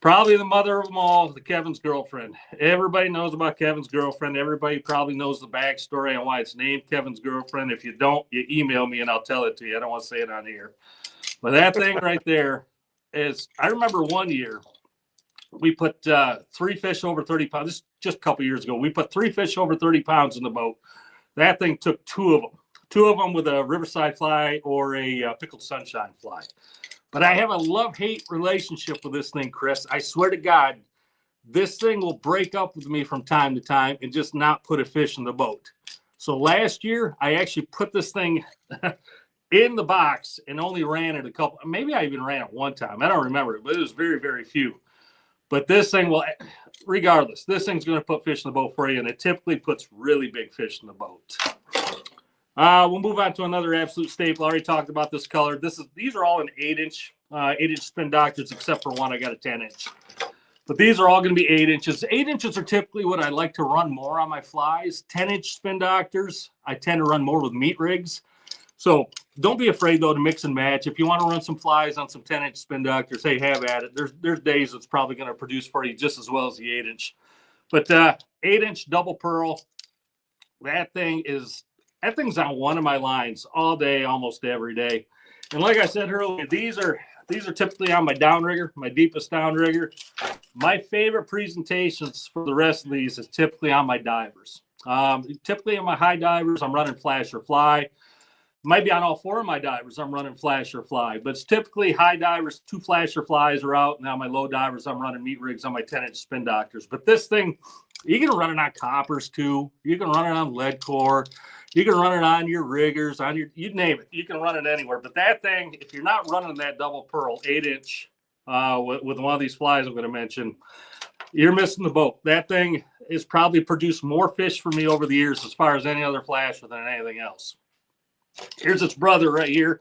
Probably the mother of them all, the Kevin's girlfriend. Everybody knows about Kevin's girlfriend. Everybody probably knows the backstory on why it's named Kevin's girlfriend. If you don't, you email me and I'll tell it to you. I don't want to say it on here. But that thing right there is, I remember one year we put 3 fish over 30 pounds. This is just a couple years ago. We put 3 fish over 30 pounds in the boat. That thing took 2 of them. 2 of them with a Riverside fly or a pickled sunshine fly. But I have a love-hate relationship with this thing, Chris. I swear to God, this thing will break up with me from time to time and just not put a fish in the boat. So last year, I actually put this thing in the box and only ran it a couple. Maybe I even ran it one time. I don't remember it, but it was very, very few. But this thing will, regardless, this thing's going to put fish in the boat for you, and it typically puts really big fish in the boat. We'll move on to another absolute staple. I already talked about this color. These are all an 8-inch, 8-inch Spin Doctors, except for one. I got a 10-inch. But these are all going to be 8 inches. 8 inches are typically what I like to run more on my flies. 10-inch Spin Doctors, I tend to run more with meat rigs. So don't be afraid, though, to mix and match. If you want to run some flies on some 10-inch Spin Doctors, hey, have at it. There's days it's probably going to produce for you just as well as the 8-inch. But 8-inch double pearl, that thing's on one of my lines all day, almost every day. And like I said earlier, these are typically on my downrigger, my deepest downrigger. My favorite presentations for the rest of these is typically on my divers. Typically on my high divers, I'm running flash or fly. Might be on all 4 of my divers, I'm running flash or fly. But it's typically high divers, 2 flash or flies are out. Now my low divers, I'm running meat rigs on my 10-inch Spin Doctors. But this thing, you can run it on coppers too. You can run it on lead core. You can run it on your riggers, on your, you name it. You can run it anywhere. But that thing, if you're not running that double pearl 8-inch with one of these flies I'm going to mention, you're missing the boat. That thing has probably produced more fish for me over the years as far as any other flasher than anything else. Here's its brother right here.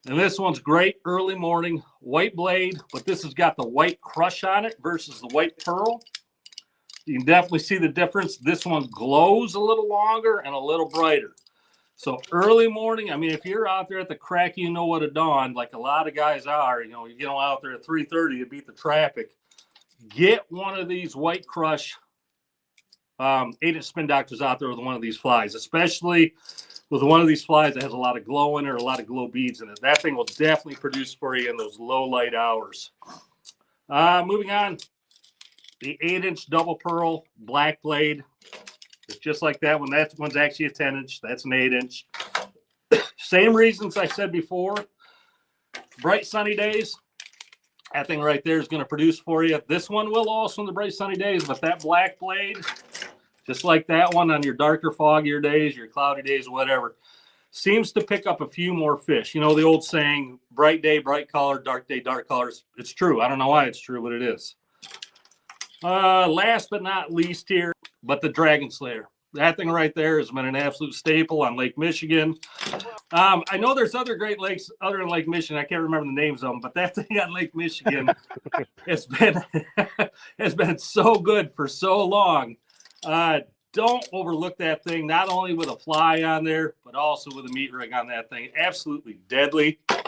And this one's great early morning, white blade, but this has got the white crush on it versus the white pearl. You can definitely see the difference. This one glows a little longer and a little brighter. So early morning, I mean, if you're out there at the crack, you know what, at dawn, like a lot of guys are, you know, you get out there at 3:30 to beat the traffic. Get one of these white crush 8-inch Spin Doctors out there with one of these flies, especially with one of these flies that has a lot of glow in it or a lot of glow beads in it. That thing will definitely produce for you in those low light hours. Moving on, the 8-inch double pearl black blade. It's just like that one. That one's actually a 10-inch. That's an 8-inch. Same reasons I said before. Bright sunny days. That thing right there is going to produce for you. This one will also in the bright sunny days, but that black blade, just like that one on your darker, foggier days, your cloudy days, whatever, seems to pick up a few more fish. You know, the old saying, bright day, bright color, dark day, dark colors. It's true. I don't know why it's true, but it is. Last but not least here, but the Dragon Slayer. That thing right there has been an absolute staple on Lake Michigan. I know there's other great lakes other than Lake Michigan. I can't remember the names of them, but that thing on Lake Michigan has been so good for so long. Don't overlook that thing, not only with a fly on there, but also with a meat rig on that thing. Absolutely deadly.